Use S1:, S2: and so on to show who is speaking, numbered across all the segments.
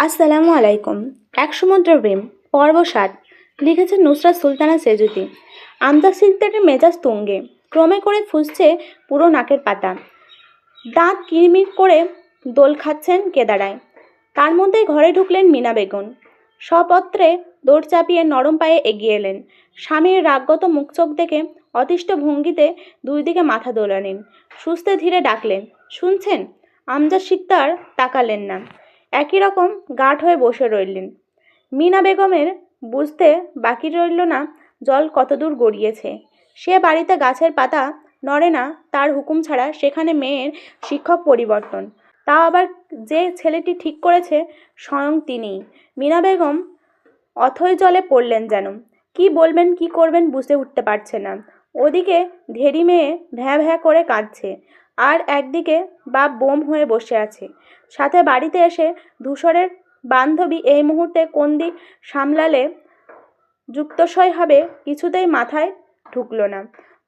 S1: আসসালামু আলাইকুম। এক সমুদ্র প্রেম পর্ব ৭ লিখেছেন নুসরাত সুলতানা সেজুতি। আমজাদ সিকদারের মেজাজ তুঙ্গে, ক্রমে করে ফুসছে পুরো নাকের পাতা, দাঁত কিরমির করে দোল খাচ্ছেন কেদারায়। তার মধ্যেই ঘরে ঢুকলেন মিনা বেগম। সপত্রে দৌড় চাপিয়ে নরম পায়ে এগিয়ে এলেন। স্বামীর রাগগত মুখ চোখ দেখে অতিষ্ঠ ভঙ্গিতে দুই দিকে মাথা দোলালেন। সুস্থে ধীরে ডাকলেন, শুনছেন? আমজাদ সিকদার তাকালেন না, একই রকম গাঢ় হয়ে বসে রইলেন। মিনা বেগমের বুঝতে বাকি রইল না জল কতদূর গড়িয়েছে। সে বাড়িতে গাছের পাতা নড়ে না তার হুকুম ছাড়া, সেখানে মেয়ের শিক্ষক পরিবর্তন, তা আবার যে ছেলেটি ঠিক করেছে স্বয়ং তিনিই। মিনা বেগম অথৈ জলে পড়লেন যেন। কি বলবেন কি করবেন বুঝে উঠতে পারছে না। ওদিকে ধেরি মেয়ে ভ্যাঁ ভ্যাঁ করে কাঁদছে, আর একদিকে বাপ বোম হয়ে বসে আছে। সাথে বাড়িতে এসে ধূসরের বান্ধবী এই মুহূর্তে কোন দিক সামলালে যুক্তশয় হবে কিছুতেই মাথায় ঢুকলো না।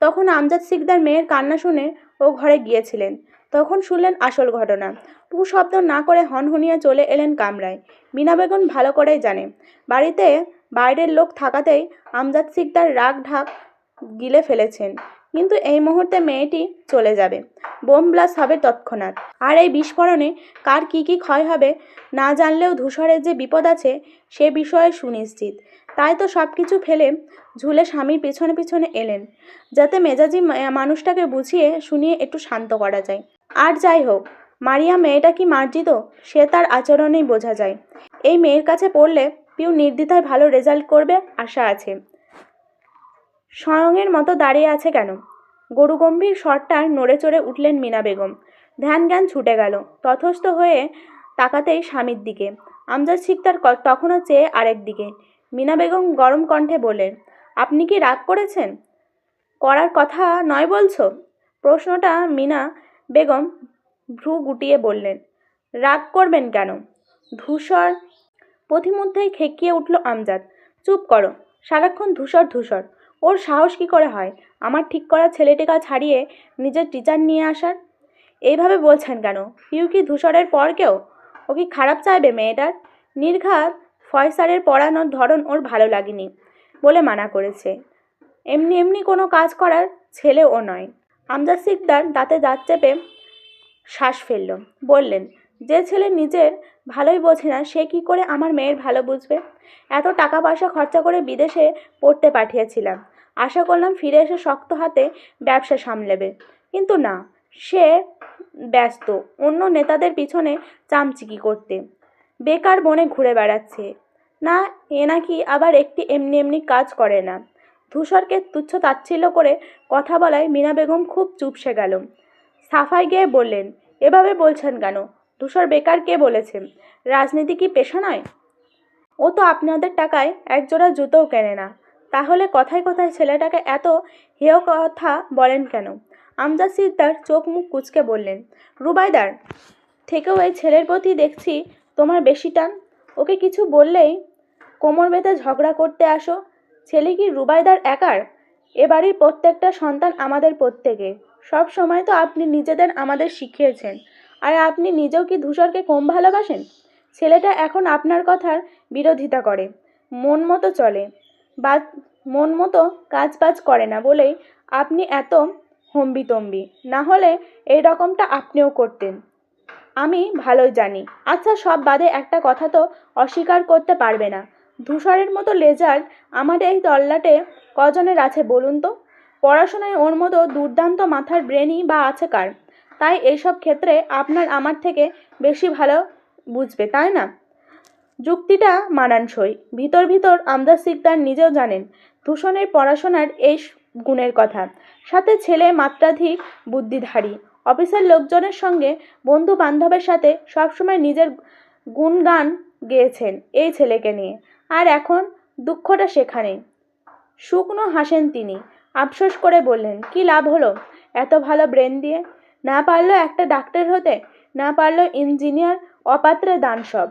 S1: তখন আমজাদ সিকদার মেয়ের কান্না শুনে ও ঘরে গিয়েছিলেন। তখন শুনলেন আসল ঘটনা। টু শব্দ না করে হনহনিয়ে চলে এলেন কামরায়। মিনা বেগম ভালো করেই জানে বাড়িতে বাইরের লোক থাকাতেই আমজাদ সিকদার রাগ ঢাক গিলে ফেলেছেন, কিন্তু এই মুহূর্তে মেয়েটি চলে যাবে, বোম ব্লাস্ট হবে তৎক্ষণাৎ। আর এই বিস্ফোরণে কার কি কি ক্ষয় হবে না জানলেও ধূসরের যে বিপদ আছে সে বিষয়ে সুনিশ্চিত। তাই তো সব কিছু ফেলে ঝুলে স্বামীর পিছনে পিছনে এলেন, যাতে মেজাজি মানুষটাকে বুঝিয়ে শুনিয়ে একটু শান্ত করা যায়। আর যাই হোক, মারিয়া মেয়েটা কি মার্জিত সে তার আচরণেই বোঝা যায়। এই মেয়ের কাছে পড়লে পিউ নির্দ্বিধায় ভালো রেজাল্ট করবে আশা আছে। স্বয়ংয়ের মতো দাঁড়িয়ে আছে কেন? গরুগম্ভীর স্বরটায় নড়ে চড়ে উঠলেন মিনা বেগম। ধ্যান জ্ঞান ছুটে গেল। তথস্থ হয়ে তাকাতেই স্বামীর দিকে। আমজাদ সিকদার তখনও চেয়ে আরেক দিকে। মিনা বেগম গরম কণ্ঠে বললেন, আপনি কি রাগ করেছেন? করার কথা নয় বলছো? প্রশ্নটা মিনা বেগম ভ্রু গুটিয়ে বললেন, রাগ করবেন কেন? ধূসর পথিমধ্যেই খেকিয়ে উঠল আমজাদ। চুপ করো, সারাক্ষণ ধূসর ধূসর। ওর সাহস কি করে হয় আমার ঠিক করা ছেলেটিকে ছাড়িয়ে নিজের টিচার নিয়ে আসার? এইভাবে বলছেন কেন? পিউ কি ধূসরের পর কেউ? ও কি খারাপ চাইবে মেয়েটার? নির্ঘাত ফয়সালের পড়ানোর ধরন ওর ভালো লাগেনি বলে মানা করেছে। এমনি এমনি কোনো কাজ করার ছেলে ও নয়। আমজাদ সিকদার দাঁতে দাঁত চেপে শ্বাস ফেলল, বললেন, যে ছেলে নিজের ভালোই বোঝে না সে কি করে আমার মেয়ের ভালো বুঝবে? এত টাকা পয়সা খরচা করে বিদেশে পড়তে পাঠিয়েছিলাম, আশা করলাম ফিরে এসে শক্ত হাতে ব্যবসা সামলেবে, কিন্তু না, সে ব্যস্ত অন্য নেতাদের পিছনে চামচিকি করতে, বেকার বনে ঘুরে বেড়াচ্ছে। না, এ নাকি আবার একটি এমনি এমনি কাজ করে না। ধূসরকে তুচ্ছ তাচ্ছিল্য করে কথা বলায় মিনা বেগম খুব চুপসে গেল। সাফাই গিয়ে বললেন, এভাবে বলছেন কেন? ধূসর বেকার কে বলেছে? রাজনীতি কি পেশা নয়? ও তো আপনাদের টাকায় একজোড়া জুতোও কেনে না। তাহলে কথায় কথায় ছেলেটাকে এত হেয় কথা বলেন কেন? আমজাদ সিকদার চোখ মুখ কুঁচকে বললেন, রুবাইদার থেকেও এই ছেলের প্রতি দেখছি তোমার বেশি টান। ওকে কিছু বললেই কোমর বেঁধে ঝগড়া করতে আসো। ছেলে কি রুবাইদার একার? এ বাড়ির প্রত্যেকটা সন্তান আমাদের প্রত্যেকের। সব সময় তো আপনি নিজেদের আমাদের শিখিয়েছেন। আর আপনি নিজেও কি ধূসরকে কম ভালোবাসেন? ছেলেটা এখন আপনার কথার বিরোধিতা করে, মন মতো চলে, বা মন মতো কাজ বাজ করে না বলেই আপনি এত হম্বিতম্বি। না হলে এই রকমটা আপনিও করতেন, আমি ভালোই জানি। আচ্ছা, সব বাদে একটা কথা তো অস্বীকার করতে পারবে না, ধূসরের মতো রেজাল্ট আমার এই তল্লাটে কজনের আছে বলুন তো? পড়াশোনায় ওর মতো দুর্দান্ত মাথার ব্রেনই বা আছে কার? তাই এইসব ক্ষেত্রে আপনার আমার থেকে বেশি ভালো বুঝবে, তাই না? যুক্তিটা মানানসই। ভিতর ভিতর আমজাদ সিকদার নিজেও জানেন ধূসরের পড়াশোনার এই গুণের কথা। সাথে ছেলে মাত্রাধিক বুদ্ধিধারী, অফিসের লোকজনের সঙ্গে বন্ধু বান্ধবের সাথে সবসময় নিজের গুণগান গেয়েছেন এই ছেলেকে নিয়ে। আর এখন দুঃখটা সেখানেই। শুকনো হাসেন তিনি, আফসোস করে বললেন, কি লাভ হলো এত ভালো ব্রেন দিয়ে? না পারলো একটা ডাক্তার হতে, না পারলো ইঞ্জিনিয়ার, অপাত্রে দান সব।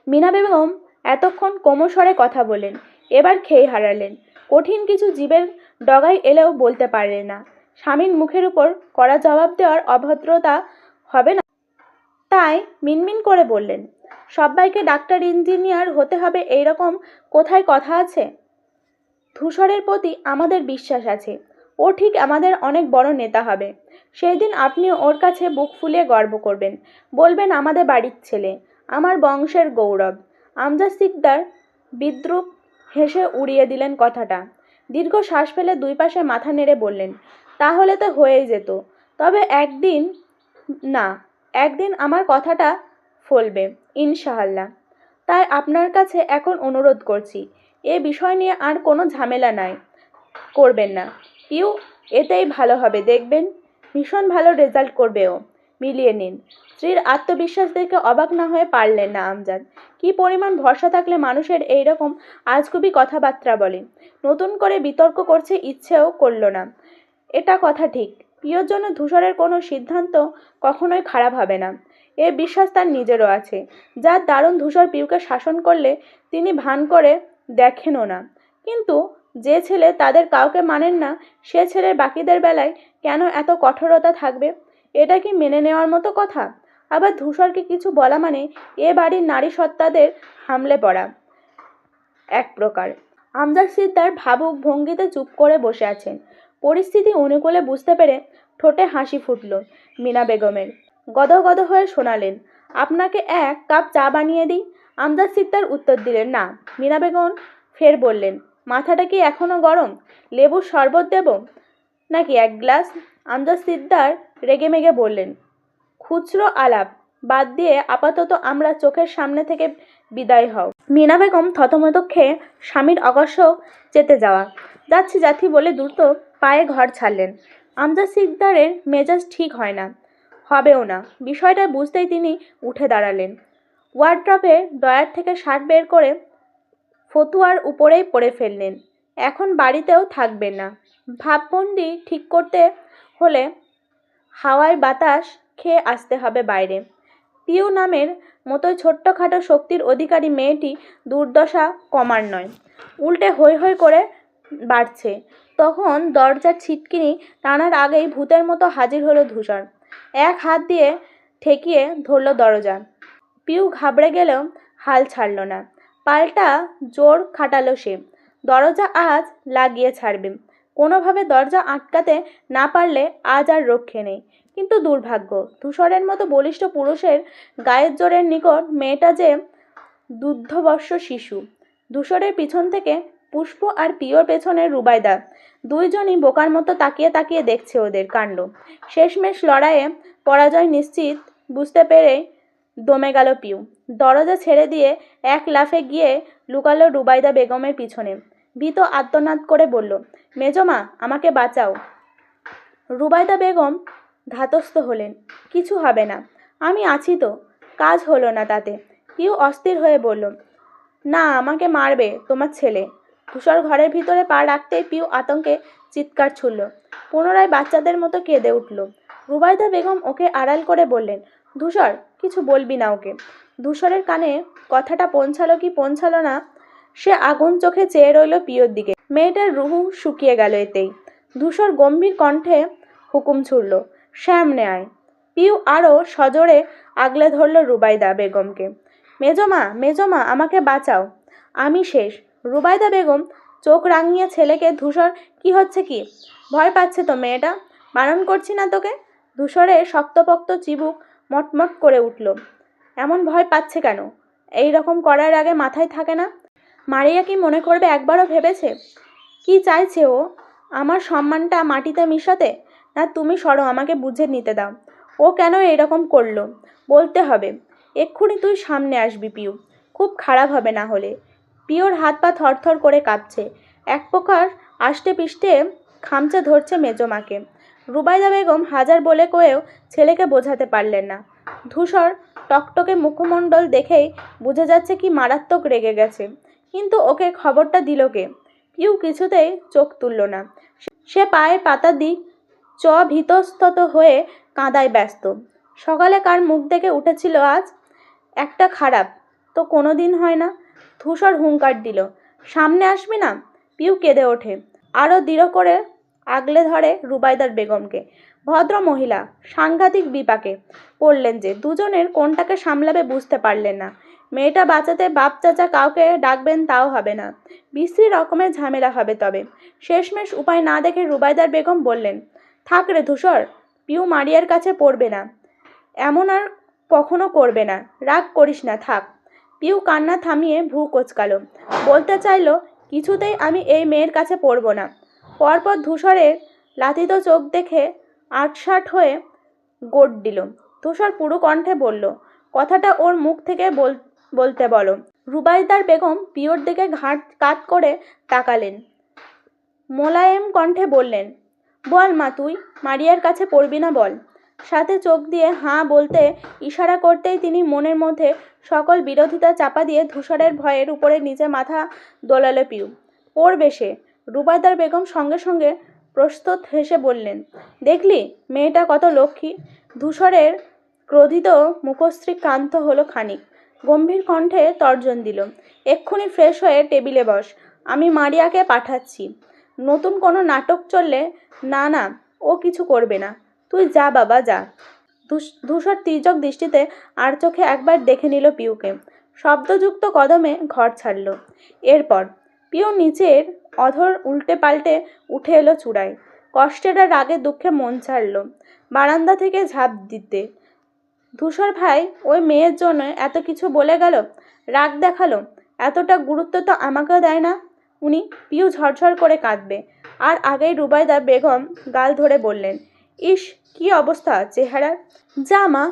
S1: মিনা বেগম এতক্ষণ কোমস্বরে কথা বলেন, এবার খেই হারালেন। কঠিন কিছু জীবের ডগায় এলেও বলতে পারলেন না। স্বামীর মুখের উপর কড়া জবাব দেওয়ার অভদ্রতা হবে না, তাই মিনমিন করে বললেন, সবাইকে ডাক্তার ইঞ্জিনিয়ার হতে হবে এইরকম কোথায় কথা আছে? ধূসরের প্রতি আমাদের বিশ্বাস আছে, ও ঠিক আমাদের অনেক বড় নেতা হবে। সেই দিন আপনি ওর কাছে বুক ফুলিয়ে গর্ব করবেন, বলবেন আমাদের বাড়ির ছেলে, আমার বংশের গৌরব। আমজাদ সিকদার বিদ্রূপ হেসে উড়িয়ে দিলেন কথাটা। দীর্ঘ শ্বাস ফেলে দুই পাশে মাথা নেড়ে বললেন, তাহলে তো হয়েই যেত। তবে একদিন, না, একদিন আমার কথাটা ফলবে ইনশাআল্লাহ। তাই আপনার কাছে এখন অনুরোধ করছি, এ বিষয় নিয়ে আর কোনো ঝামেলা নাই করবেন না। পিউ এতেই ভালো হবে, দেখবেন ভীষণ ভালো রেজাল্ট করবে ও। মিলিয়ে নিন। স্ত্রীর আত্মবিশ্বাস দেখে অবাক না হয়ে পারলেন না আমজাদ। কি পরিমাণ ভরসা থাকলে মানুষের এইরকম আজগুবি কথাবার্তা বলে। নতুন করে বিতর্ক করছে ইচ্ছেও করল না। এটা কথা ঠিক, পিওর জন্য ধূসরের কোনো সিদ্ধান্ত কখনোই খারাপ হবে না, এ বিশ্বাস তার নিজেরও আছে। যার দারুণ ধূসর পিউকে শাসন করলে তিনি ভান করে দেখেনও না। কিন্তু যে ছেলে তাদের কাউকে মানেন না, সে ছেলের বাকিদের বেলায় কেন এত কঠোরতা থাকবে? এটা কি মেনে নেওয়ার মতো কথা? আবার ধূসরকে কিছু বলা মানে এ বাড়ির নারী সত্তাদের হামলে পড়া এক প্রকার। আমজাদ সিকদার ভাবুক ভঙ্গিতে চুপ করে বসে আছেন। পরিস্থিতি অনুকূলে বুঝতে পেরে ঠোঁটে হাসি ফুটল মিনা বেগমের। গদগদ হয়ে শোনালেন, আপনাকে এক কাপ চা বানিয়ে দিই? আমজাদ সিকদার উত্তর দিলেন, না। মিনা বেগম ফের বললেন, মাথাটা কি এখনো গরম? লেবুর শরবত দেব নাকি এক গ্লাস? আমজাদ সিকদার রেগেমেগে বললেন, খুচরো আলাপ বাদ দিয়ে আপাতত আমরা চোখের সামনে থেকে বিদায় হও। মিনা বেগম থতমত খেয়ে স্বামীর অকস্মাৎ চেতে যাওয়া যাচ্ছি যাচ্ছি বলে দ্রুত পায়ে ঘর ছাড়লেন। আমজাদ সিকদারের মেজাজ ঠিক হয় না, হবেও না। বিষয়টা বুঝতেই তিনি উঠে দাঁড়ালেন। ওয়ার্ড্রপে ড্রয়ার থেকে শার্ট বের করে ফতুয়ার উপরেই পরে ফেললেন। এখন বাড়িতেও থাকবেন না। ভাববন্দি ঠিক করতে হলে হাওয়ায় বাতাস খেয়ে আসতে হবে বাইরে। পিউ নামের মতোই ছোট্টখাটো শক্তির অধিকারী মেয়েটি দুর্দশা কমার নয়, উল্টে হৈ হৈ করে বাড়ছে। তখন দরজার ছিটকিনি টানার আগেই ভূতের মতো হাজির হলো ধূসর। এক হাত দিয়ে ঠেকিয়ে ধরল দরজা। পিউ ঘাবড়ে গেলেও হাল ছাড়ল না, পাল্টা জোর খাটালো সে। দরজা আজ লাগিয়ে ছাড়বে। কোনোভাবে দরজা আটকাতে না পারলে আজ আর রক্ষে নেই। কিন্তু দুর্ভাগ্য, ধূসরের মতো বলিষ্ঠ পুরুষের গায়ের জোরের নিকট মেয়েটা যে দুগ্ধবর্ষ শিশু। ধূসরের পিছন থেকে পুষ্প আর পিওর পেছনে রুবাইদা, দুইজনই বোকার মতো তাকিয়ে তাকিয়ে দেখছে ওদের কাণ্ড। শেষমেশ লড়াইয়ে পরাজয় নিশ্চিত বুঝতে পেরে দমে গেল পিউ। দরজা ছেড়ে দিয়ে এক লাফে গিয়ে লুকালো রুবাইদা বেগমের পিছনে। ভীত আর্তনাদ করে বলল, মেজমা আমাকে বাঁচাও। রুবাইদা বেগম ধাতস্থ হলেন, কিছু হবে না, আমি আছি তো। কাজ হলো না তাতে। পিউ অস্থির হয়ে বলল, না, আমাকে মারবে তোমার ছেলে। ধূসর ঘরের ভিতরে পা রাখতেই পিউ আতঙ্কে চিৎকার ছুড়ল। পুনরায় বাচ্চাদের মতো কেঁদে উঠল। রুবাইদা বেগম ওকে আড়াল করে বললেন, ধূসর, কিছু বলবি না ওকে। ধূসরের কানে কথাটা পৌঁছালো কি পৌঁছালো না, সে আগুন চোখে চেয়ে রইল পিওর দিকে। মেয়েটার রুহু শুকিয়ে গেল এতেই। ধূসর গম্ভীর কণ্ঠে হুকুম ছুড়ল, সামনে আয়। পিউ আরও সজোরে আগলে ধরল রুবাইদা বেগমকে। মেজমা, মেজমা আমাকে বাঁচাও, আমি শেষ। রুবাইদা বেগম চোখ রাঙিয়ে ছেলেকে, ধূসর কি হচ্ছে কি? ভয় পাচ্ছে তো মেয়েটা, বারণ করছি না তোকে? ধূসরের শক্তপোক্ত চিবুক মটমট করে উঠল। এমন ভয় পাচ্ছে কেন? এই রকম করার আগে মাথায় থাকে না? মারিয়া কি মনে করবে একবারও ভেবেছে? কি চাইছে ও? আমার সম্মানটা মাটিতে মিশাতে? না তুমি সরো, আমাকে বুঝে নিতে দাও। ও কেন এরকম করলো বলতে হবে। এক্ষুনি তুই সামনে আসবি পিউ, খুব খারাপ হবে না হলে। পিওর হাত পা থরথর করে কাঁপছে। এক প্রকার আষ্টে পিষ্টে খামচে ধরছে মেজমাকে। রুবাইদা বেগম হাজার বলে কয়েও ছেলেকে বোঝাতে পারলেন না। ধূসর টকটকে মুখমণ্ডল দেখেই বুঝে যাচ্ছে কি মারাত্মক রেগে গেছে। কিন্তু ওকে খবরটা দিল কে? পিউ কিছুতেই চোখ তুলল না। সে পায়ের পাতা দিক ভীতস্তত হয়ে কাঁদায় ব্যস্ত। সকালে কার মুখ দেখে উঠেছিল আজ? একটা খারাপ তো কোনো দিন হয় না। ধূসর হুঙ্কার দিল, সামনে আসবি না? পিউ কেঁদে ওঠে, আরও দৃঢ় করে আগলে ধরে রুবাইদার বেগমকে। ভদ্র মহিলা সাংঘাতিক বিপাকে পড়লেন যে দুজনের কোনটাকে সামলাবে বুঝতে পারলেন না। মেয়েটা বাঁচাতে বাপ চাচা কাউকে ডাকবেন তাও হবে না, বিশ্রী রকমের ঝামেলা হবে। তবে শেষমেশ উপায় না দেখে রুবাইদার বেগম বললেন, থাক রে ধূসর, পিউ মারিয়ার কাছে পড়বে না, এমন আর কখনো করবে না, রাগ করিস না, থাক। পিউ কান্না থামিয়ে ভ্রু কোঁচকালো, বলতে চাইল, কিছুতেই আমি এই মেয়ের কাছে পড়ব না। পরপর ধূসরের লাথিত চোখ দেখে আটসাট হয়ে গোট দিল। ধূসর পুরো কণ্ঠে বলল, কথাটা ওর মুখ থেকে বলতে বলো। রুবাইদার বেগম পিওর দিকে ঘাট কাত করে তাকালেন, মোলায়েম কণ্ঠে বললেন, বল মা, তুই মারিয়ার কাছে পড়বি না বল। সাথে চোখ দিয়ে হাঁ বলতে ইশারা করতেই তিনি মনের মধ্যে সকল বিরোধিতা চাপা দিয়ে ধূসরের ভয়ের উপরে নিচে মাথা দোলালো পিউ। পড়বে সে। রুবাইদার বেগম সঙ্গে সঙ্গে প্রস্তুত হেসে বললেন, দেখলি মেয়েটা কত লক্ষ্মী। ধূসরের ক্রোধিত মুখশ্রী ক্লান্ত হলো খানিক, গম্ভীর কণ্ঠে তর্জন দিল, এক্ষুনি ফ্রেশ হয়ে টেবিলে বস, আমি মারিয়াকে পাঠাচ্ছি। নতুন কোনো নাটক চললে না না, ও কিছু করবে না, তুই যা বাবা যা। ধূসর তির্যক দৃষ্টিতে আর চোখে একবার দেখে নিল পিউকে, শব্দযুক্ত কদমে ঘর ছাড়ল। এরপর পিউ নিচের অধর উল্টে পাল্টে উঠে এলো চূড়ায়, কষ্টের আর রাগে দুঃখে মন ছাড়ল বারান্দা থেকে ঝাঁপ দিতে। ধূসর ভাই ওই মেয়ের জন্য এত কিছু বলে গেল, রাগ দেখালো, এতটা গুরুত্ব তো আমাকেও দেয় না উনি। পিউ ঝরঝর করে কাঁদবে, আর আগেই রুবাইদা বেগম গাল ধরে বললেন, ইস কি অবস্থা চেহারার, যা মা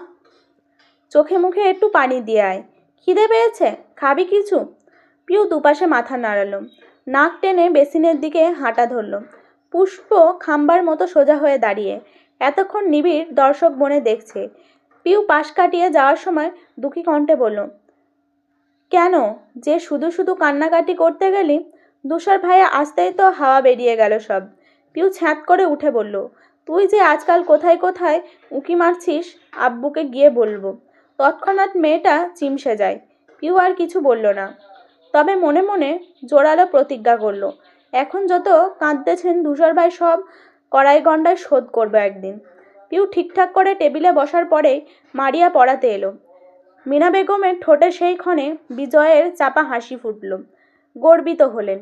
S1: চোখে মুখে একটু পানি দিয়ে আয়, খিদে পেয়েছে, খাবি কিছু। পিউ দুপাশে মাথা নাড়ালো, নাক টেনে বেসিনের দিকে হাঁটা ধরল। পুষ্প খাম্বার মতো সোজা হয়ে দাঁড়িয়ে এতক্ষণ নিবিড় দর্শক বনে দেখছে। পিউ পাশ কাটিয়ে যাওয়ার সময় দুঃখী কণ্ঠে বলল, কেন যে শুধু শুধু কান্নাকাটি করতে গেলি। ধূসর ভাইয়া আসতেই তো হাওয়া বেরিয়ে গেল সব। পিউ ছ্যাঁত করে উঠে বলল, তুই যে আজকাল কোথায় কোথায় উঁকি মারছিস, আব্বুকে গিয়ে বলবো। তৎক্ষণাৎ মেয়েটা চিমসে যায়। পিউ আর কিছু বলল না, তবে মনে মনে জোরালো প্রতিজ্ঞা করল, এখন যত কাঁদতেছেন ধূসর ভাই সব কড়াই গন্ডায় শোধ করবে একদিন। পিউ ঠিকঠাক করে টেবিলে বসার পরেই মারিয়া পড়াতে এলো। মিনা বেগমের ঠোঁটে সেই ক্ষণে বিজয়ের চাপা হাসি ফুটল। গর্বিত হলেন,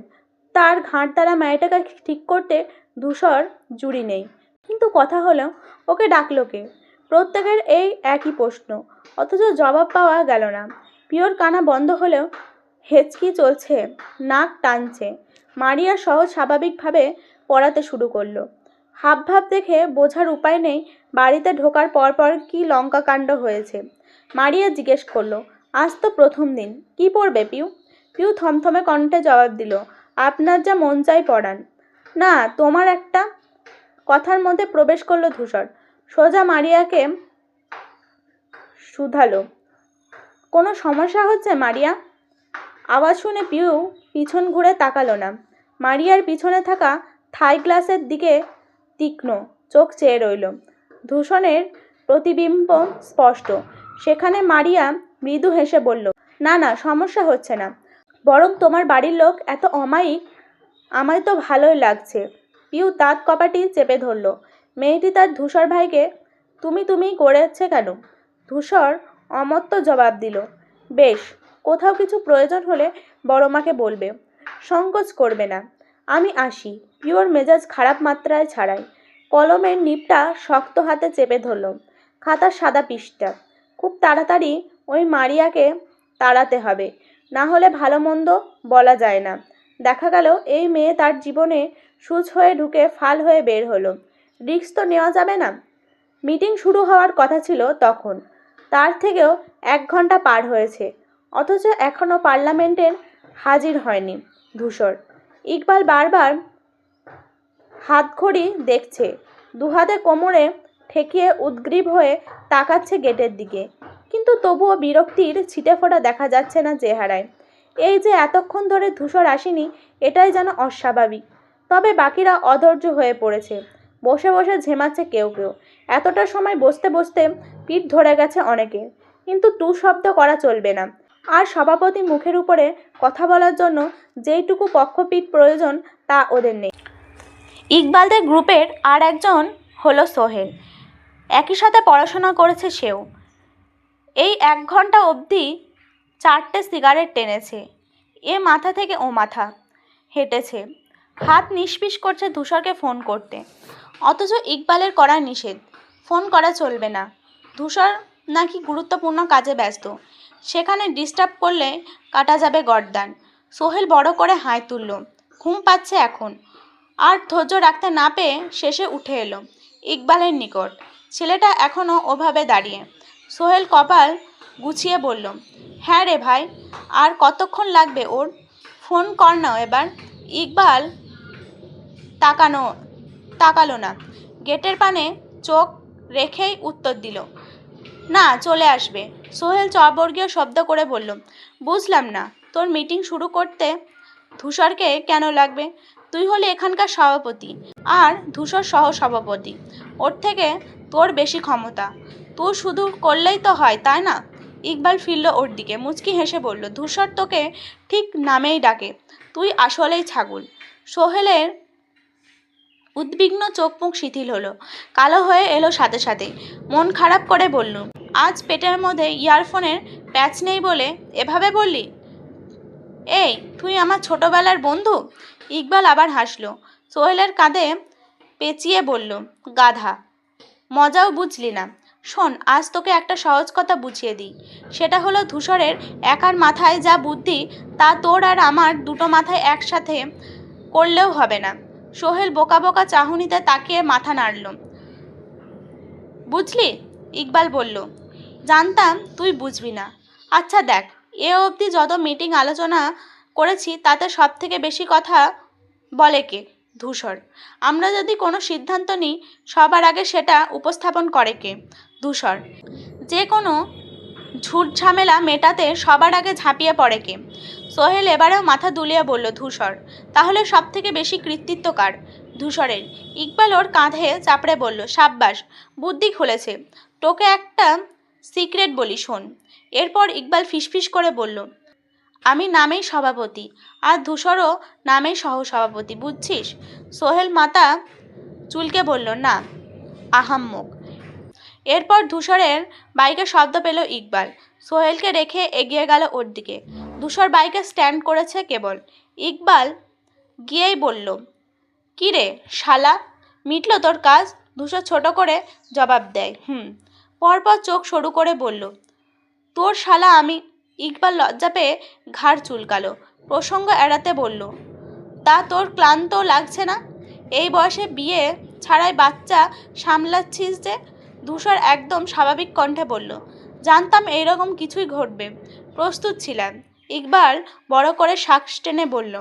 S1: তার ঘাড় তারা মেয়েটাকে ঠিক করতে ধূসর জুড়ি নেই। কিন্তু কথা হলো, ওকে ডাকলো কে? প্রত্যেকের এই একই প্রশ্ন, অথচ জবাব পাওয়া গেল না। পিওর কানা বন্ধ হলেও হেঁচকি চলছে, নাক টানছে। মারিয়া সহজ স্বাভাবিকভাবে পড়াতে শুরু করলো। হাবভাব দেখে বোঝার উপায় নেই বাড়িতে ঢোকার পরপর কি লঙ্কা কাণ্ড হয়েছে। মারিয়া জিজ্ঞেস করলো, আজ তো প্রথম দিন, কি পড়বে পিউ? পিউ থমথমে কণ্ঠে জবাব দিল, আপনার যা মন চাই পড়ান। না, তোমার একটা। কথার মধ্যে প্রবেশ করলো ধূসর, সোজা মারিয়াকে শুধালো, কোনো সমস্যা হচ্ছে মারিয়া? আওয়াজ শুনে পিউ পিছন ঘুরে তাকালো না। মারিয়ার পিছনে থাকা থাই গ্লাসের দিকে তীক্ষ্ণ চোখ চেয়ে রইল। ধূসরের প্রতিবিম্ব স্পষ্ট সেখানে। মারিয়া মৃদু হেসে বলল, না না, সমস্যা হচ্ছে না, বরং তোমার বাড়ির লোক এত অমায়িক, আমায় তো ভালোই লাগছে। পিউ দাঁত কপাটি চেপে ধরল। মেয়েটি তার ধূসর ভাইকে তুমি তুমি করেছে কেন? ধূসর অমত্ত জবাব দিল, বেশ, কোথাও কিছু প্রয়োজন হলে বড় মাকে বলবে, সংকোচ করবে না। আমি আসি। পিওর মেজাজ খারাপ মাত্রায় ছাড়াই কলমের নিপটা শক্ত হাতে চেপে ধরল। খাতার সাদা পৃষ্ঠা। খুব তাড়াতাড়ি ওই মারিয়াকে তাড়াতে হবে, না হলে ভালো মন্দ বলা যায় না। দেখা গেল এই মেয়ে তার জীবনে সূচ হয়ে ঢুকে ফাল হয়ে বের হলো। রিস্ক তো নেওয়া যাবে না। মিটিং শুরু হওয়ার কথা ছিল তখন, তার থেকেও 1 ঘন্টা পার হয়েছে, অথচ এখনও পার্লামেন্টের হাজির হয়নি ধূসর। ইকবাল বারবার হাতঘড়ি দেখছে, দুহাতে কোমরে ঠেকিয়ে উদ্গ্রীব হয়ে তাকাচ্ছে গেটের দিকে, কিন্তু তবুও বিরক্তির ছিটেফোঁটা দেখা যাচ্ছে না চেহারায়। এই যে এতক্ষণ ধরে ধূসর আসেনি, এটাই যেন অস্বাভাবিক। তবে বাকিরা অধৈর্য হয়ে পড়েছে, বসে বসে ঝেমাচ্ছে কেউ কেউ। এতটা সময় বসতে বসতে পিঠ ধরে গেছে অনেকে, কিন্তু টু শব্দ করা চলবে না। আর সভাপতি মুখের উপরে কথা বলার জন্য যেইটুকু পক্ষপিঠ প্রয়োজন তা ওদের নেই। ইকবালদের গ্রুপের আর একজন হলো সোহেল। একই সাথে পড়াশোনা করেছে সেও। এই 1 ঘন্টা অবধি 4টে সিগারেট টেনেছে। এ মাথা থেকে ও মাথা হেঁটেছে। হাত নিষ্পিস করছে ধূসরকে ফোন করতে, অথচ ইকবালের করা নিষেধ, ফোন করা চলবে না। ধূসর নাকি গুরুত্বপূর্ণ কাজে ব্যস্ত, সেখানে ডিস্টার্ব করলে কাটা যাবে গর্দান। সোহেল বড় করে হাই তুলল। ঘুম পাচ্ছে এখন। আর ধৈর্য রাখতে না পেয়ে শেষে উঠে এলো ইকবালের নিকট। ছেলেটা এখনও ওভাবে দাঁড়িয়ে। সোহেল কপাল গুছিয়ে বলল, হ্যাঁ রে ভাই, আর কতক্ষণ লাগবে ওর? ফোন কর না এবার। ইকবাল তাকালো না, গেটের পানে চোখ রেখেই উত্তর দিল, না, চলে আসবে। সোহেল চবর্গীয় শব্দ করে বলল, বুঝলাম না, তোর মিটিং শুরু করতে ধূসরকে কেন লাগবে? তুই হলে এখানকার সভাপতি আর ধূসর সহ সভাপতি। ওর থেকে তোর বেশি ক্ষমতা। তুই শুধু করলেই তো হয়, তাই না? ইকবাল ফিরল ওর দিকে, মুচকি হেসে বলল, ধূসর তোকে ঠিক নামেই ডাকে, তুই আসলেই ছাগল। সোহেলের উদ্বিগ্ন চোখ মুখ শিথিল হলো, কালো হয়ে এলো সাথে সাথে। মন খারাপ করে বলল, আজ পেটের মধ্যে ইয়ারফোনের প্যাচ নেই বলে এভাবে বললি? এই, তুই আমার ছোটবেলার বন্ধু? ইকবাল আবার হাসলো। সোহেলের কাঁধে পেঁচিয়ে বলল, গাধা, মজাও বুঝলি না। শোন, আজ তোকে একটা সহজ কথা বুঝিয়ে দিই। সেটা হলো, ধূসরের একার মাথায় যা বুদ্ধি তা তোর আর আমার দুটো মাথায় একসাথে করলেও হবে না। সোহেল বোকা বোকা চাহনিতে তাকিয়ে মাথা নাড়ল। বুঝলি? ইকবাল বলল, জানতাম তুই বুঝবি না। আচ্ছা দেখ, এ অবধি যত মিটিং আলোচনা করেছি তাতে সব থেকে বেশি কথা বলে কে? ধূসর। আমরা যদি কোনো সিদ্ধান্ত নিই সবার আগে সেটা উপস্থাপন করে কে? ধূসর। যে কোনো ঝুট ঝামেলা মেটাতে সবার আগে ঝাঁপিয়ে পড়ে কে? সোহেল এবারেও মাথা দুলিয়ে বলল, ধূসর। তাহলে সব থেকে বেশি কৃতিত্ব কার? ধূসরের। ইকবাল ওর কাঁধে চাপড়ে বলল, সাব্বাস, বুদ্ধি খুলেছে। তোকে একটা সিক্রেট বলি, শোন। এরপর ইকবাল ফিসফিস করে বলল, আমি নামেই সভাপতি আর ধূসরও নামেই সহসভাপতি, বুঝছিস? সোহেল মাথা চুলকে বলল, না, আহাম্মক। এরপর ধূসরের বাইকে শব্দ পেল ইকবাল। সোহেলকে রেখে এগিয়ে গেল ওর দিকে। ধূসর বাইকে স্ট্যান্ড করেছে কেবল। ইকবাল গিয়েই বলল, কি রে শালা, মিটল তোর কাজ? ধূসর ছোট করে জবাব দেয়, পরপর চোখ সরু করে বলল, তোর শালা আমি? ইকবাল লজ্জা পেয়ে ঘাড় চুলকালো। প্রসঙ্গ এড়াতে বলল, তা তোর ক্লান্ত লাগছে না? এই বয়সে বিয়ে ছাড়াই বাচ্চা সামলাচ্ছিস যে? ধূসর একদম স্বাভাবিক কণ্ঠে বলল, জানতাম এইরকম কিছুই ঘটবে, প্রস্তুত ছিলাম। ইকবাল বড় করে শ্বাস টেনে বলল,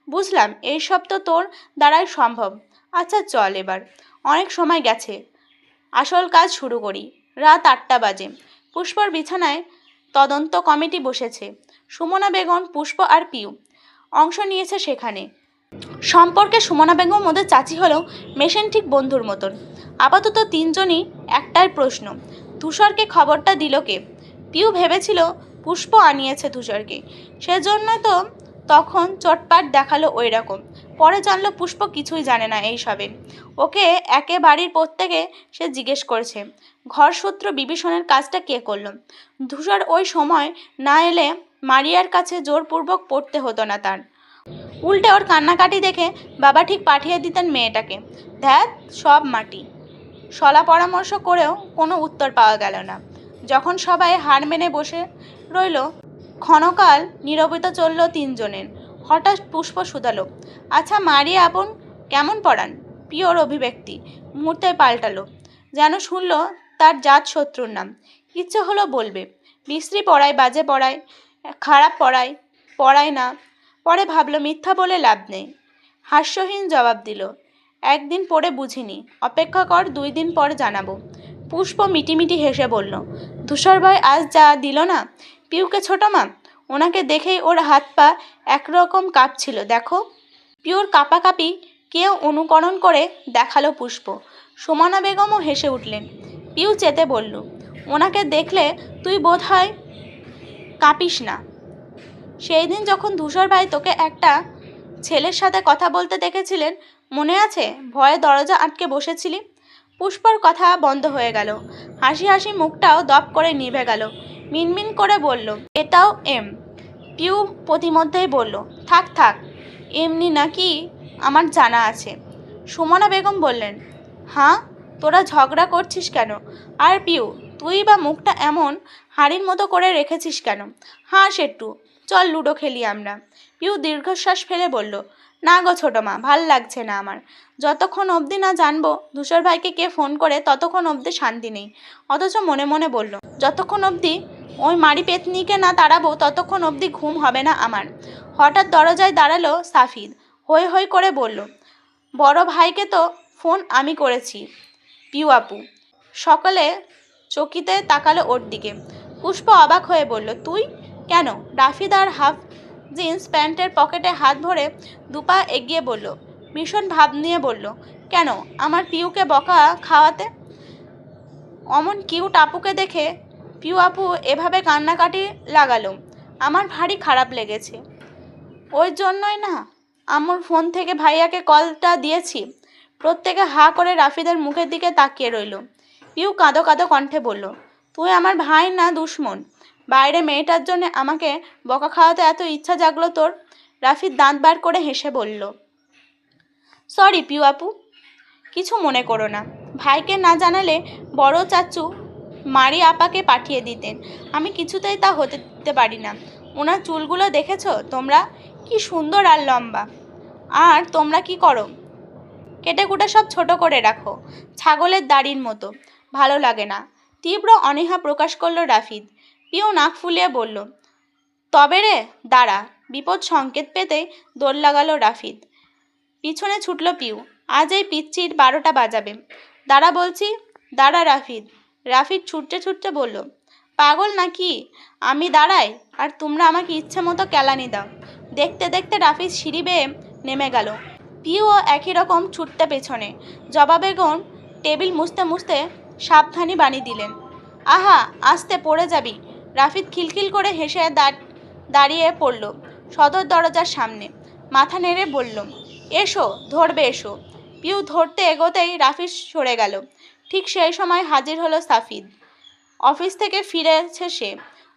S1: বুঝলাম, এইসব তো তোর দ্বারাই সম্ভব। আচ্ছা চল এবার, অনেক সময় গেছে, আসল কাজ শুরু করি। রাত 8টা বাজে। পুষ্পর বিছানায় তদন্ত কমিটি বসেছে। সুমনা বেগম, পুষ্প আর পিউ অংশ নিয়েছে সেখানে। সম্পর্কে সুমনা বেগম ওদের চাচি হলেও মেশেন ঠিক বন্ধুর মতন। আপাতত 3জনই একটাই প্রশ্ন, ধূসরকে খবরটা দিল কে? পিউ ভেবেছিল পুষ্প আনিয়েছে ধূসরকে, সেজন্য তো তখন চটপাট দেখালো ওই রকম। পরে জানলো পুষ্প কিছুই জানে না এইসবে। ওকে একে বাড়ির প্রত্যেকে সে জিজ্ঞেস করেছে, ঘরসূত্র বিভীষণের কাজটা কে করলো? ধূসর ওই সময় না এলে মারিয়ার কাছে জোরপূর্বক পড়তে হতো না তার। উল্টে ওর কান্নাকাটি দেখে বাবা ঠিক পাঠিয়ে দিতেন মেয়েটাকে। ধ্যাত, সব মাটি। শলা পরামর্শ করেও কোনো উত্তর পাওয়া গেল না। যখন সবাই হার মেনে বসে রইল, ক্ষণকাল নীরবতা চলল 3জনের। হঠাৎ পুষ্প শুধালো, আচ্ছা মারিয়া আপন কেমন পড়ান? পিওর অভিব্যক্তি মুহূর্তে পাল্টালো, যেন শুনল তার জাত শত্রুর নাম। ইচ্ছে হলো বলবে, বিশ্রী পড়ায়, বাজে পড়ায়, খারাপ পড়ায়, পড়ায় না। পরে ভাবলো মিথ্যা বলে লাভ নেই। হাস্যহীন জবাব দিল, একদিন পড়ে বুঝিনি, অপেক্ষা কর, 2 দিন পর জানাবো। পুষ্প মিটিমিটি হেসে বলল, ধূসর ভাই আজ যা দিল না পিউকে ছোট মা, ওনাকে দেখেই ওর হাত পা একরকম কাঁপছিল দেখো। পিউর কাঁপাকাঁপি কেউ অনুকরণ করে দেখালো পুষ্প। সুমনা বেগমও হেসে উঠলেন। পিউ চেতে বলল, ওনাকে দেখলে তুই বোধহয় কাঁপিস না। সেই দিন যখন ধূসর ভাই তোকে একটা ছেলের সাথে কথা বলতে দেখেছিলেন, মনে আছে ভয়ে দরজা আটকে বসেছিলি? পুষ্পর কথা বন্ধ হয়ে গেল। হাসি হাসি মুখটাও দপ করে নিভে গেল। মিনমিন করে বলল, এটাও এম। পিউ প্রতিমধ্যেই বলল, থাক থাক, এমনি নাকি আমার জানা আছে। সুমনা বেগম বললেন, হ্যাঁ, তোরা ঝগড়া করছিস কেন? আর পিউ, তুই বা মুখটা এমন হাড়ির মতো করে রেখেছিস কেন? হাস একটু, চল লুডো খেলি আমরা। পিউ দীর্ঘশ্বাস ফেলে বলল, না গো ছোটো মা, ভাল লাগছে না আমার। যতক্ষণ অবধি না জানবো ধূসর ভাইকে কে ফোন করে ততক্ষণ অবধি শান্তি নেই। অথচ মনে মনে বলল, যতক্ষণ অবধি ওই মারি পেতনিকে না তাড়াবো ততক্ষণ অবধি ঘুম হবে না আমার। হঠাৎ দরজায় দাঁড়ালো সাফিদ। হৈ হৈ করে বলল, বড় ভাইকে তো ফোন আমি করেছি। পিউ আপু। সকলে চকিতে তাকালো ওর দিকে। পুষ্প অবাক হয়ে বলল, তুই কেন? রাফিদ আর হাফ জিন্স প্যান্টের পকেটে হাত ভরে দুপা এগিয়ে বলল, ভীষণ ভাব নিয়ে বলল, কেন আমার পিউকে বকা খাওয়াতে? অমন কিউট আপুকে দেখে পিউ আপু এভাবে কান্নাকাটি লাগালো। আমার ভারী খারাপ লেগেছে। ওই জন্যই না আমার ফোন থেকে ভাইয়াকে কলটা দিয়েছি। প্রত্যেকে হা করে রাফিদের মুখের দিকে তাকিয়ে রইল। পিউ কাঁদো কাঁদো কণ্ঠে বলল, তুই আমার ভাই না দুশ্মন? বাইরে মেয়েটার জন্য আমাকে বকা খাওয়াতে এত ইচ্ছা জাগলো তোর? রাফিদ দাঁত বার করে হেসে বলল, সরি পিউ আপু, কিছু মনে করো না। ভাইকে না জানালে বড় চাচু মারি আপাকে পাঠিয়ে দিতেন। আমি কিছুতেই তা হতে দিতে পারি না। ওনার চুলগুলো দেখেছো তোমরা? কি সুন্দর আর লম্বা। আর তোমরা কি করো? কেটে কুটে সব ছোট করে রাখো, ছাগলের দাড়ির মতো। ভালো লাগে না। তীব্র অনীহা প্রকাশ করলো রাফিদ। পিউ নাক ফুলিয়ে বলল, তবে রে দাঁড়া। বিপদ সংকেত পেতেই দৌড় লাগালো রাফিদ। পিছনে ছুটল পিউ। আজ এই পিচ্চির 12টা বাজাবে। দাঁড়া বলছি, দাঁড়া রাফিদ। রাফিদ ছুটতে ছুটতে বলল, পাগল নাকি? আমি দাঁড়াই আর তোমরা আমাকে ইচ্ছে মতো কেলানি দাও। দেখতে দেখতে রাফিদ সিঁড়ি বেয়ে নেমে গেল। পিউও একই রকম ছুটতে পেছনে। জবা বেগম টেবিল মুছতে মুছতে সাবধানী বাণী দিলেন, আহা আস্তে পড়ে যাবি। রাফিদ খিলখিল করে হেসে দাঁড়িয়ে পড়ল সদর দরজার সামনে। মাথা নেড়ে বলল, এসো, ধরবে এসো। পিউ ধরতে এগোতেই রাফিদ সরে গেল। ঠিক সেই সময় হাজির হলো সাফিদ। অফিস থেকে ফিরেছে সে।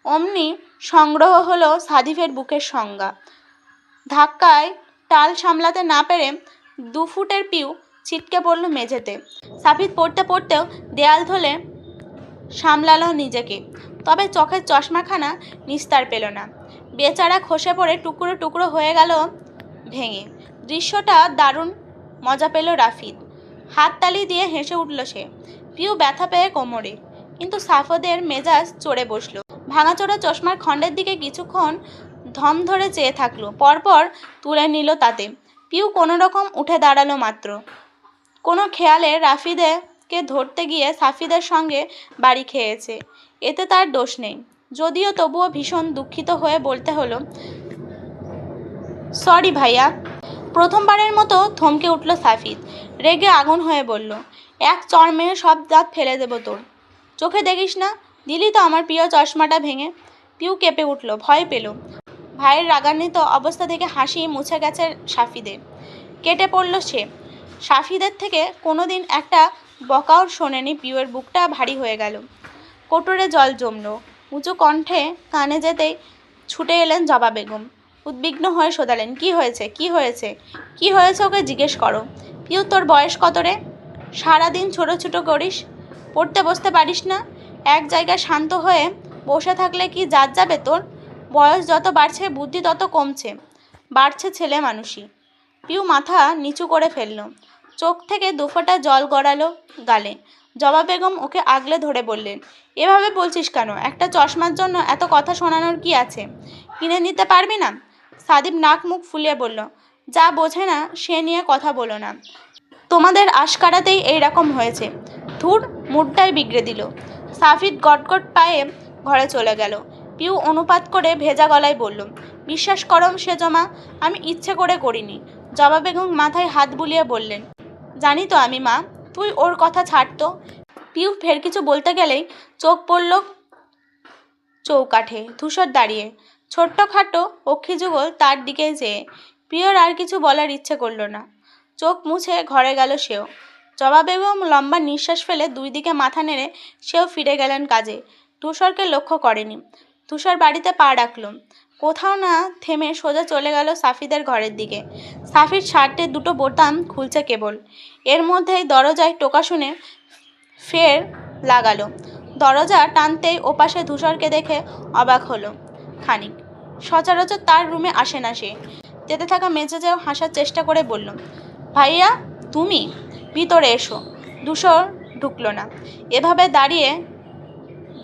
S1: অমনি সংগ্রহ হলো সাদিফের বুকের সংজ্ঞা। ধাক্কায় টাল সামলাতে না পেরে 2 ফুটের পিউ ছিটকে পড়ল মেঝেতে। সাফিদ পড়তে পড়তেও দেয়াল ধরে সামলালো নিজেকে। তবে চোখের চশমাখানা নিস্তার পেল না। বেচারা খসে পড়ে টুকরো টুকরো হয়ে গেল ভেঙে। দৃশ্যটা দারুণ মজা পেল রাফিদ। হাততালি দিয়ে হেসে উঠল সে। পিউ ব্যথা পেয়ে কোমরে, কিন্তু সাফদের মেজাজ চড়ে বসলো। ভাঙাচোরা চশমার খণ্ডের দিকে কিছুক্ষণ ধম ধরে চেয়ে থাকলো, পরপর তুলে নিল তাতে। পিউ কোনো রকম উঠে দাঁড়ালো মাত্র। কোনো খেয়ালে রাফিদকে ধরতে গিয়ে সাফিদের সঙ্গে বাড়ি খেয়েছে, এতে তার দোষ নেই। যদিও তবুও ভীষণ দুঃখিত হয়ে বলতে হলো, সরি ভাইয়া। প্রথমবারের মতো থমকে উঠল সাফিদ। রেগে আগুন হয়ে বলল, এক চড় মেরে সব দাঁত ফেলে দেবো তোর। চোখে দেখিস না, দিলি তো আমার প্রিয় চশমাটা ভেঙে। পিউ কেঁপে উঠল, ভয় পেল। ভাইয়ের রাগান্বিত অবস্থা থেকে হাসি মুছে গেছে সাফিদের। কেটে পড়ল সে। সাফিদের থেকে কোনোদিন একটা বকাও শোনেনি। পিউয়ের বুকটা ভারী হয়ে গেল। কোটরে জল জমল। উঁচু কণ্ঠে কানে যেতেই ছুটে এলেন জবা বেগম। উদ্বিগ্ন হয়ে শোধালেন, কি হয়েছে, কি হয়েছে, কি হয়েছে ওকে জিজ্ঞেস করো। পিউ, তোর বয়স কত রে? সারাদিন ছোটো ছোটো করিস, পড়তে বসতে পারিস না? এক জায়গায় শান্ত হয়ে বসে থাকলে কি জাত যাবে তোর? বয়স যত বাড়ছে বুদ্ধি তত কমছে, বাড়ছে ছেলে মানুষই। পিউ মাথা নিচু করে ফেলল। চোখ থেকে 2 ফোঁটা জল গড়ালো গালে। জবা বেগম ওকে আগলে ধরে বললেন, এভাবে বলছিস কেন? একটা চশমার জন্য এত কথা শোনানোর কি আছে? কিনে নিতে পারবি না? সাদিব নাক মুখ ফুলিয়ে বলল, যা বোঝে না সে নিয়ে কথা বলো না। তোমাদের আশকারাতেই এইরকম হয়েছে। ধুর, মুডটাই বিগড়ে দিল। সাফিদ গটগট পায়ে ঘরে চলে গেল। পিউ অনুপাত করে ভেজা গলায় বলল, বিশ্বাস করো সেজমা, আমি ইচ্ছে করে করিনি। জবা বেগম মাথায় হাত বুলিয়ে বললেন, জানি তো আমি মা, তুই ওর কথা ছাড়তো। পিউ ফের কিছু বলতে গেলেই চোখ পড়ল চৌকাঠে। ধূসর দাঁড়িয়ে, ছোট্টখাটো অক্ষিযুগল তার দিকেই চেয়ে। পিউর আর কিছু বলার ইচ্ছে করল না। চোখ মুছে ঘরে গেল সেও। জবা বেগম লম্বা নিঃশ্বাস ফেলে দুই দিকে মাথা নেড়ে সেও ফিরে গেলেন কাজে। তুষারকে লক্ষ্য করেনি। তুষার বাড়িতে পা রাখল। কোথাও না থেমে সোজা চলে গেল সাফিদের ঘরের দিকে। সাফির শার্টের দুটো বোতাম খুলছে কেবল। এর মধ্যেই দরজায় টোকা শুনে ফের লাগালো। দরজা টানতেই ওপাশে ধূসরকে দেখে অবাক হলো খানিক। সচরাচর তার রুমে আসে না সে। তেতে থাকা মেজাজেও হাসার চেষ্টা করে বলল, ভাইয়া তুমি? ভিতরে এসো। ধূসর ঢুকলো না। এভাবে দাঁড়িয়ে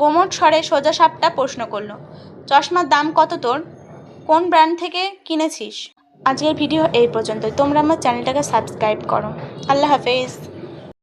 S1: গোমট স্বরে সোজা সাপটা প্রশ্ন করলো, চশমার দাম কত তোর? কোন ব্র্যান্ড থেকে কিনেছিস? আজকের ভিডিও এই পর্যন্তই। তোমরা আমার চ্যানেলটাকে সাবস্ক্রাইব করো। আল্লাহ হাফেজ।